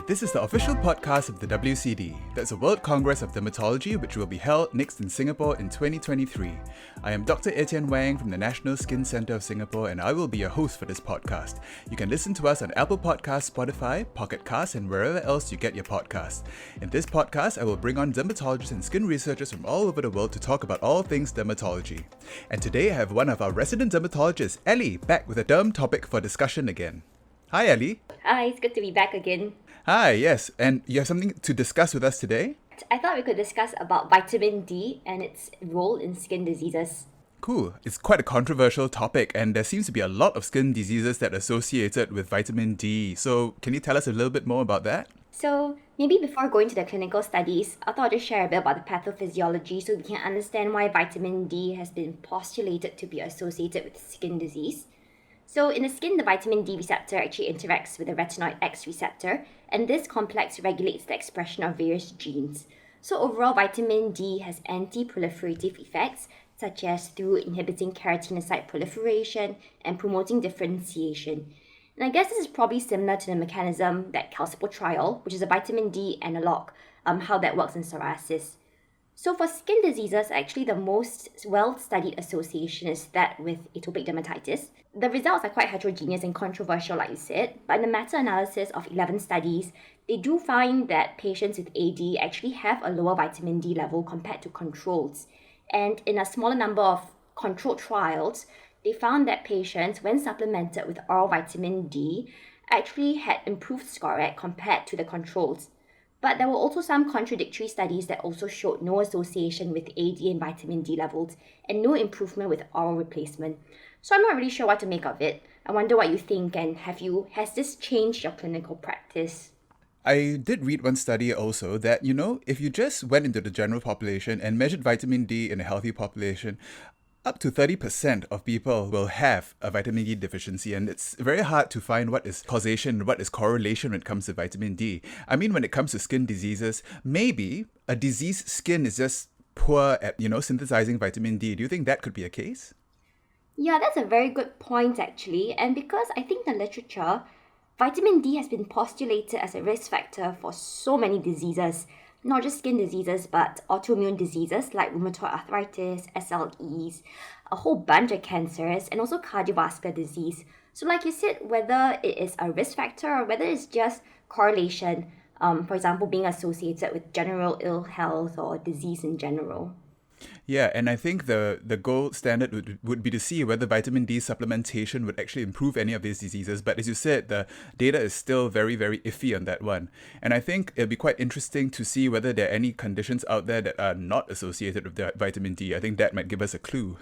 This is the official podcast of the WCD. That's the World Congress of Dermatology, which will be held next in Singapore in 2023. I am Dr. Etienne Wang from the National Skin Centre of Singapore, and I will be your host for this podcast. You can listen to us on Apple Podcasts, Spotify, Pocket Casts, and wherever else you get your podcasts. In this podcast, I will bring on dermatologists and skin researchers from all over the world to talk about all things dermatology. And today I have one of our resident dermatologists, Ellie, back with a derm topic for discussion again. Hi, Ellie. Hi, it's good to be back again. Hi, yes, and you have something to discuss with us today? I thought we could discuss about vitamin D and its role in skin diseases. Cool. It's quite a controversial topic, and there seems to be a lot of skin diseases that are associated with vitamin D. So can you tell us a little bit more about that? So maybe before going to the clinical studies, I thought I'd just share a bit about the pathophysiology so we can understand why vitamin D has been postulated to be associated with skin disease. So in the skin, the vitamin D receptor actually interacts with the retinoid X receptor, and this complex regulates the expression of various genes. So overall, vitamin D has anti-proliferative effects, such as through inhibiting keratinocyte proliferation and promoting differentiation. And I guess this is probably similar to the mechanism that calcipotriol, which is a vitamin D analog, how that works in psoriasis. So for skin diseases, actually the most well-studied association is that with atopic dermatitis. The results are quite heterogeneous and controversial, like you said, but in the meta-analysis of 11 studies, they do find that patients with AD actually have a lower vitamin D level compared to controls. And in a smaller number of controlled trials, they found that patients, when supplemented with oral vitamin D, actually had improved score compared to the controls. But there were also some contradictory studies that also showed no association with AD and vitamin D levels and no improvement with oral replacement. So I'm not really sure what to make of it. I wonder what you think, and has this changed your clinical practice? I did read one study also that, if you just went into the general population and measured vitamin D in a healthy population, up to 30% of people will have a vitamin D deficiency, and it's very hard to find what is causation, what is correlation when it comes to vitamin D. I mean, when it comes to skin diseases, maybe a diseased skin is just poor at, synthesizing vitamin D. Do you think that could be a case? Yeah, that's a very good point actually. And because I think the literature, vitamin D has been postulated as a risk factor for so many diseases. Not just skin diseases, but autoimmune diseases like rheumatoid arthritis, SLEs, a whole bunch of cancers, and also cardiovascular disease. So like you said, whether it is a risk factor or whether it's just correlation, for example, being associated with general ill health or disease in general. Yeah, and I think the gold standard would be to see whether vitamin D supplementation would actually improve any of these diseases. But as you said, the data is still very, very iffy on that one. And I think it'd be quite interesting to see whether there are any conditions out there that are not associated with the vitamin D. I think that might give us a clue.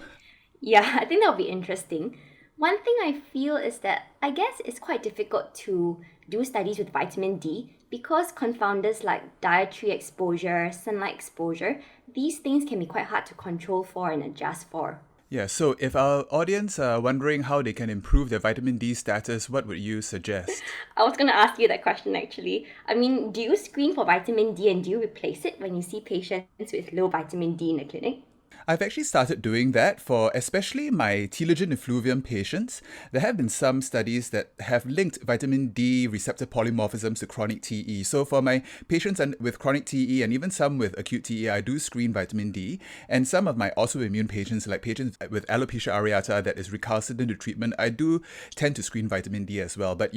Yeah, I think that'll be interesting. One thing I feel is that I guess it's quite difficult to do studies with vitamin D because confounders like dietary exposure, sunlight exposure, these things can be quite hard to control for and adjust for. Yeah, so if our audience are wondering how they can improve their vitamin D status, what would you suggest? I was going to ask you that question actually. I mean, do you screen for vitamin D and do you replace it when you see patients with low vitamin D in the clinic? I've actually started doing that for especially my telogen effluvium patients. There have been some studies that have linked vitamin D receptor polymorphisms to chronic TE. So for my patients with chronic TE and even some with acute TE, I do screen vitamin D. And some of my autoimmune patients, like patients with alopecia areata that is recalcitrant to treatment, I do tend to screen vitamin D as well. But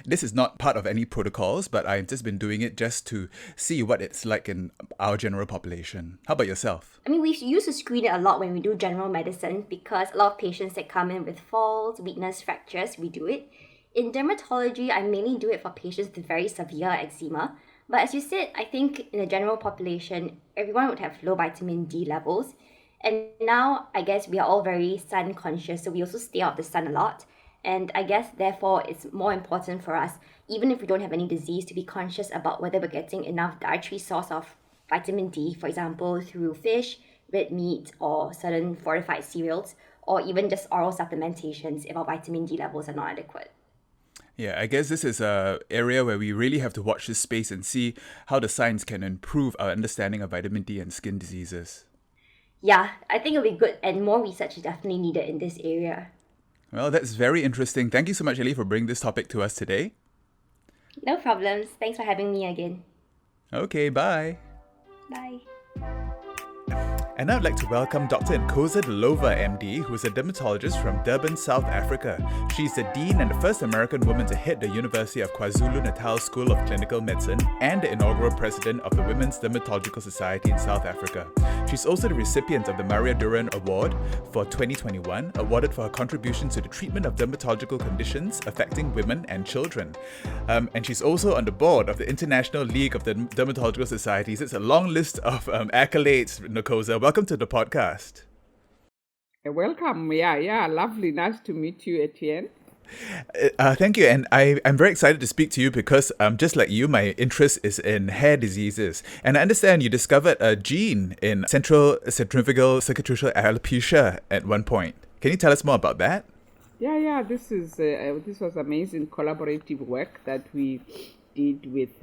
this is not part of any protocols, but I've just been doing it just to see what it's like in our general population. How about yourself? I mean, we used to screen it a lot when we do general medicine because a lot of patients that come in with falls, weakness, fractures, we do it. In dermatology, I mainly do it for patients with very severe eczema. But as you said, I think in the general population, everyone would have low vitamin D levels. And now, I guess we are all very sun conscious, so we also stay out of the sun a lot. And I guess, therefore, it's more important for us, even if we don't have any disease, to be conscious about whether we're getting enough dietary source of vitamin D, for example, through fish, red meat, or certain fortified cereals, or even just oral supplementations if our vitamin D levels are not adequate. Yeah, I guess this is an area where we really have to watch this space and see how the science can improve our understanding of vitamin D and skin diseases. Yeah, I think it'll be good, and more research is definitely needed in this area. Well, that's very interesting. Thank you so much, Ellie, for bringing this topic to us today. No problems. Thanks for having me again. Okay, bye. Bye. And I'd like to welcome Dr. Ncoza Dlova, MD, who is a dermatologist from Durban, South Africa. She's the Dean and the first American woman to head the University of KwaZulu-Natal School of Clinical Medicine and the inaugural president of the Women's Dermatological Society in South Africa. She's also the recipient of the Maria Duran Award for 2021, awarded for her contribution to the treatment of dermatological conditions affecting women and children. And she's also on the board of the International League of the Dermatological Societies. It's a long list of accolades, Ncoza. Welcome to the podcast. Welcome. Yeah. Lovely. Nice to meet you, Etienne. Thank you. And I'm very excited to speak to you because just like you, my interest is in hair diseases. And I understand you discovered a gene in centrifugal circuitry alopecia at one point. Can you tell us more about that? Yeah. This was amazing collaborative work that we did with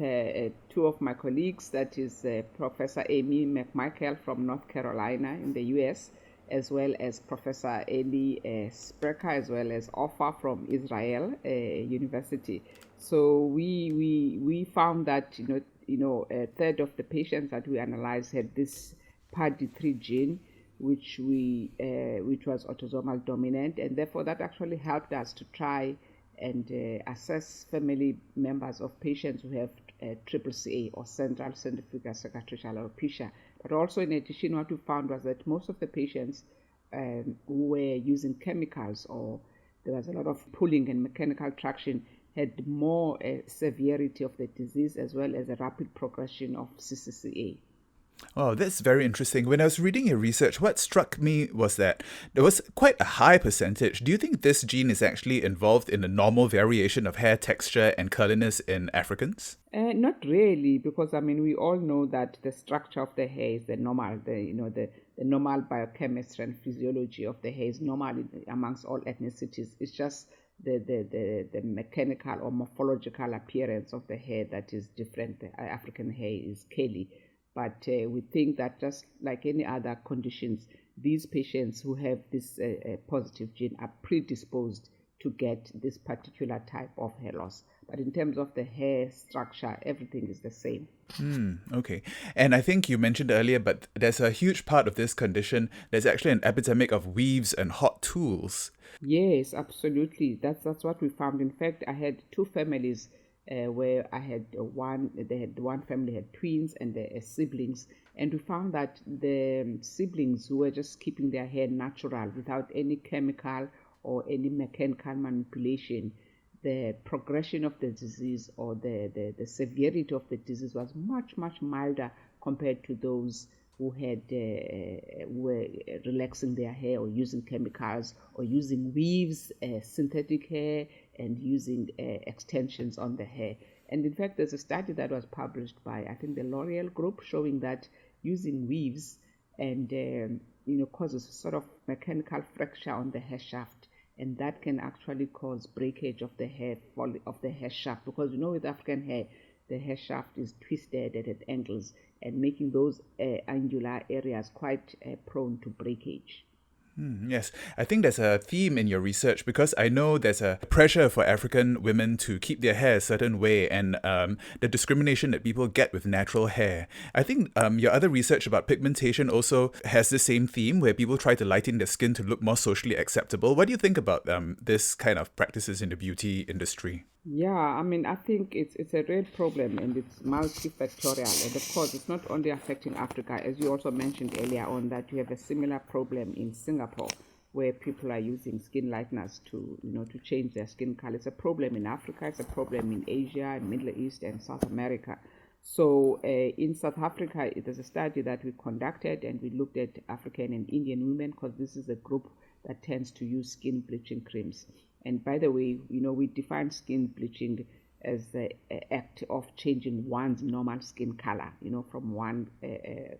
two of my colleagues. That is Professor Amy McMichael from North Carolina in the U.S., as well as Professor Ellie Sprecher, as well as Ofer from Israel University. So we found that a third of the patients that we analyzed had this PAD3 gene, which was autosomal dominant, and therefore that actually helped us to try and assess family members of patients who have CCCA or central centrifugal circuitry alopecia. But also, in addition, what we found was that most of the patients who were using chemicals, or there was a lot of pulling and mechanical traction, had more severity of the disease as well as a rapid progression of CCCA. Oh, that's very interesting. When I was reading your research, what struck me was that there was quite a high percentage. Do you think this gene is actually involved in the normal variation of hair texture and curliness in Africans? Not really, because we all know that the structure of the hair is the normal, the normal biochemistry and physiology of the hair is normal amongst all ethnicities. It's just the mechanical or morphological appearance of the hair that is different. The African hair is curly. But we think that just like any other conditions, these patients who have this positive gene are predisposed to get this particular type of hair loss. But in terms of the hair structure, everything is the same. Okay. And I think you mentioned earlier, but there's a huge part of this condition. There's actually an epidemic of weaves and hot tools. Yes, absolutely. That's what we found. In fact, I had two families where I had one family had twins and siblings, and we found that the siblings who were just keeping their hair natural without any chemical or any mechanical manipulation, the progression of the disease or the severity of the disease was much milder compared to those who were relaxing their hair or using chemicals or using weaves, synthetic hair, and using extensions on the hair. And in fact, there's a study that was published by, I think, the L'Oreal group, showing that using weaves and causes a sort of mechanical fracture on the hair shaft, and that can actually cause breakage of the hair shaft, because with African hair, the hair shaft is twisted at angles and making those angular areas quite prone to breakage. Yes, I think there's a theme in your research because I know there's a pressure for African women to keep their hair a certain way and the discrimination that people get with natural hair. I think your other research about pigmentation also has the same theme where people try to lighten their skin to look more socially acceptable. What do you think about this kind of practices in the beauty industry? Yeah, I think it's a real problem, and it's multifactorial. And of course, it's not only affecting Africa, as you also mentioned earlier on, that you have a similar problem in Singapore, where people are using skin lighteners to change their skin color. It's a problem in Africa, it's a problem in Asia, Middle East, and South America. So in South Africa, there's a study that we conducted, and we looked at African and Indian women, because this is a group that tends to use skin bleaching creams. And by the way, we define skin bleaching as the act of changing one's normal skin color, from one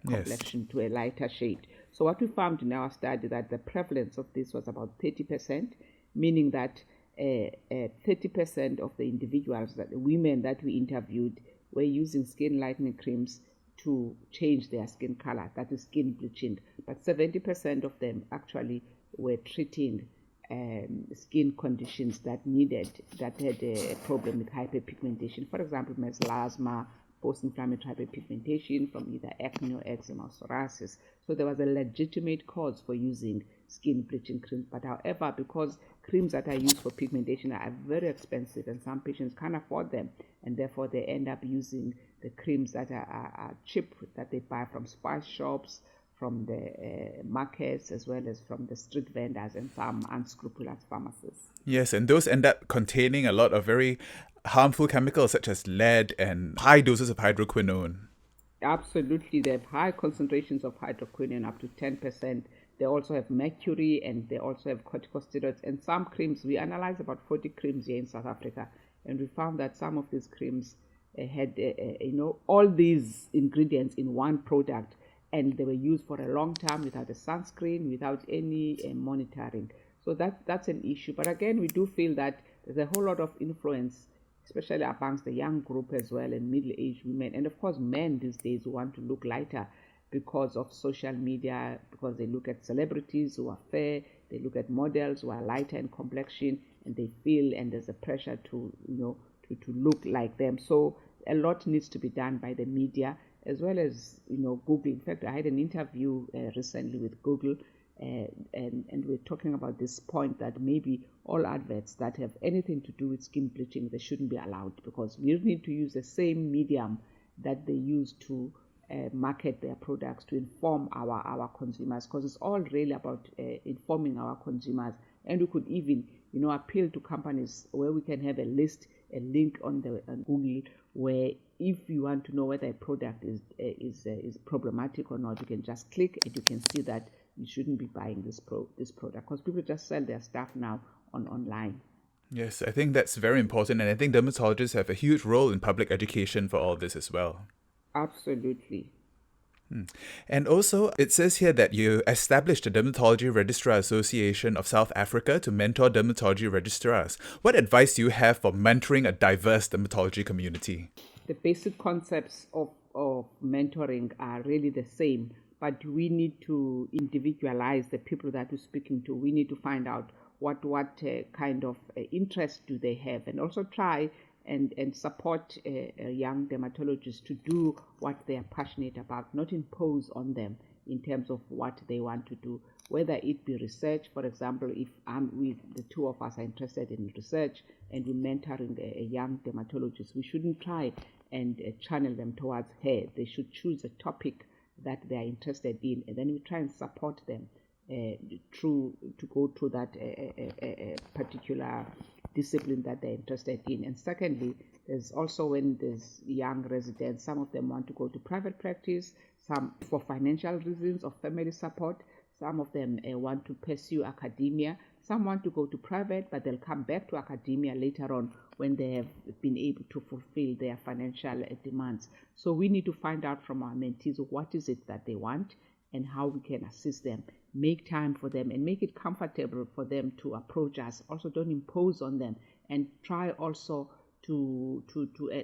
complexion to a lighter shade. So what we found in our study that the prevalence of this was about 30%, meaning that 30% of the individuals, the women that we interviewed, were using skin lightening creams to change their skin color, that is skin bleaching. But 70% of them actually were treating skin conditions that had a problem with hyperpigmentation. For example, melasma, post-inflammatory hyperpigmentation from either acne or eczema or psoriasis. So there was a legitimate cause for using skin bleaching creams. But however, because creams that are used for pigmentation are very expensive and some patients can't afford them, and therefore they end up using the creams that are cheap, that they buy from spice shops, from the markets, as well as from the street vendors and some unscrupulous pharmacists. Yes, and those end up containing a lot of very harmful chemicals such as lead and high doses of hydroquinone. Absolutely, they have high concentrations of hydroquinone, up to 10%. They also have mercury, and they also have corticosteroids. And some creams, we analyzed about 40 creams here in South Africa, and we found that some of these creams had all these ingredients in one product, and they were used for a long time without a sunscreen, without any monitoring. So that's an issue. But again, we do feel that there's a whole lot of influence, especially amongst the young group as well, and middle-aged women. And of course, men these days who want to look lighter because of social media, because they look at celebrities who are fair, they look at models who are lighter in complexion, and they feel, and there's a pressure to look like them. So a lot needs to be done by the media, as well as Google. In fact, I had an interview recently with Google, and we're talking about this point that maybe all adverts that have anything to do with skin bleaching, they shouldn't be allowed, because we need to use the same medium that they use to market their products, to inform our consumers, because it's all really about informing our consumers. And we could even appeal to companies where we can have a link on Google, where if you want to know whether a product is problematic or not, you can just click and you can see that you shouldn't be buying this product, because people just sell their stuff now online. Yes, I think that's very important, and I think dermatologists have a huge role in public education for all this as well. Absolutely. And also, it says here that you established the Dermatology Registrar Association of South Africa to mentor dermatology registrars. What advice do you have for mentoring a diverse dermatology community? The basic concepts of mentoring are really the same, but we need to individualize the people that we're speaking to. We need to find out what kind of interest do they have, and also try and support young dermatologists to do what they are passionate about, not impose on them in terms of what they want to do, whether it be research. For example, if the two of us are interested in research and we're mentoring a young dermatologist, we shouldn't try and channel them towards her. They should choose a topic that they are interested in, and then we try and support them to go through that particular discipline that they're interested in. And secondly, there's also, when there's young residents, some of them want to go to private practice, some for financial reasons or family support, some of them want to pursue academia, some want to go to private, but they'll come back to academia later on when they have been able to fulfill their financial demands. So we need to find out from our mentees what is it that they want and how we can assist them, make time for them, and make it comfortable for them to approach us. Also, don't impose on them, and try also to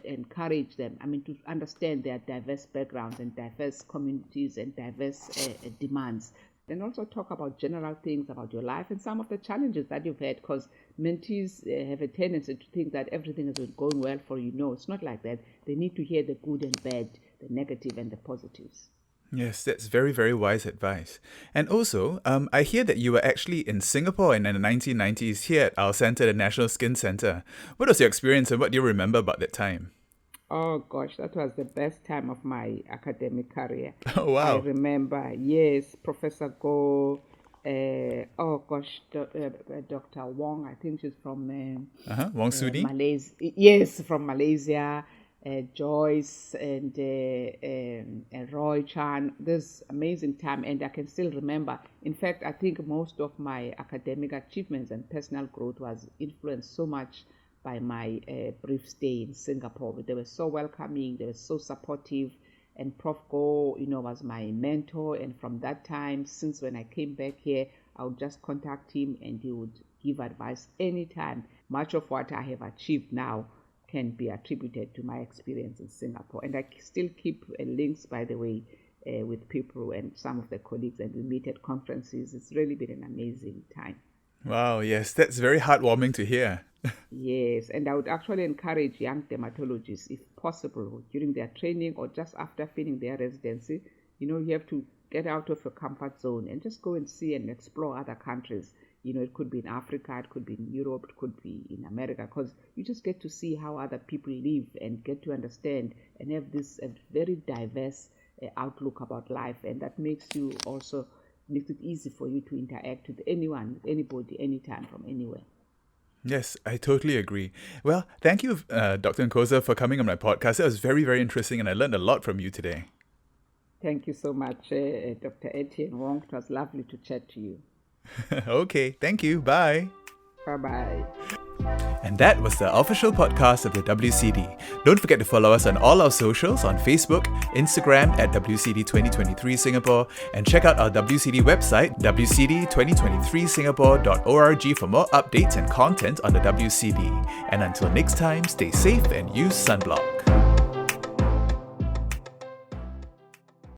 encourage them. To understand their diverse backgrounds and diverse communities and diverse demands. Then also talk about general things about your life and some of the challenges that you've had, because mentees have a tendency to think that everything is going well for you. No, it's not like that. They need to hear the good and bad, the negative and the positives. Yes, that's very, very wise advice. And also, I hear that you were actually in Singapore in the 1990s here at our center, the National Skin Center. What was your experience and what do you remember about that time? Oh gosh, that was the best time of my academic career. Oh, wow. I remember, yes, Professor Go, Dr. Wong, I think she's from Wong Sudi? Malaysia. Yes, from Malaysia. Joyce and Roy Chan. This amazing time, and I can still remember. In fact, I think most of my academic achievements and personal growth was influenced so much by my brief stay in Singapore. They were so welcoming, they were so supportive, and Prof Go, was my mentor. And from that time, since when I came back here, I would just contact him and he would give advice anytime. Much of what I have achieved now can be attributed to my experience in Singapore. And I still keep links, by the way, with people and some of the colleagues, and we meet at conferences. It's really been an amazing time. Wow, yes, that's very heartwarming to hear. Yes, and I would actually encourage young dermatologists, if possible, during their training or just after finishing their residency, you have to get out of your comfort zone and just go and see and explore other countries. It could be in Africa, it could be in Europe, it could be in America, because you just get to see how other people live and get to understand and have this very diverse outlook about life. And that makes it easy for you to interact with anyone, with anybody, anytime, from anywhere. Yes, I totally agree. Well, thank you, Dr. Ncoza, for coming on my podcast. It was very, very interesting, and I learned a lot from you today. Thank you so much, Dr. Etienne Wong. It was lovely to chat to you. Okay, thank you. Bye. Bye-bye. And that was the official podcast of the WCD. Don't forget to follow us on all our socials on Facebook, Instagram at WCD 2023 Singapore, and check out our WCD website, wcd2023singapore.org, for more updates and content on the WCD. And until next time, stay safe and use sunblock.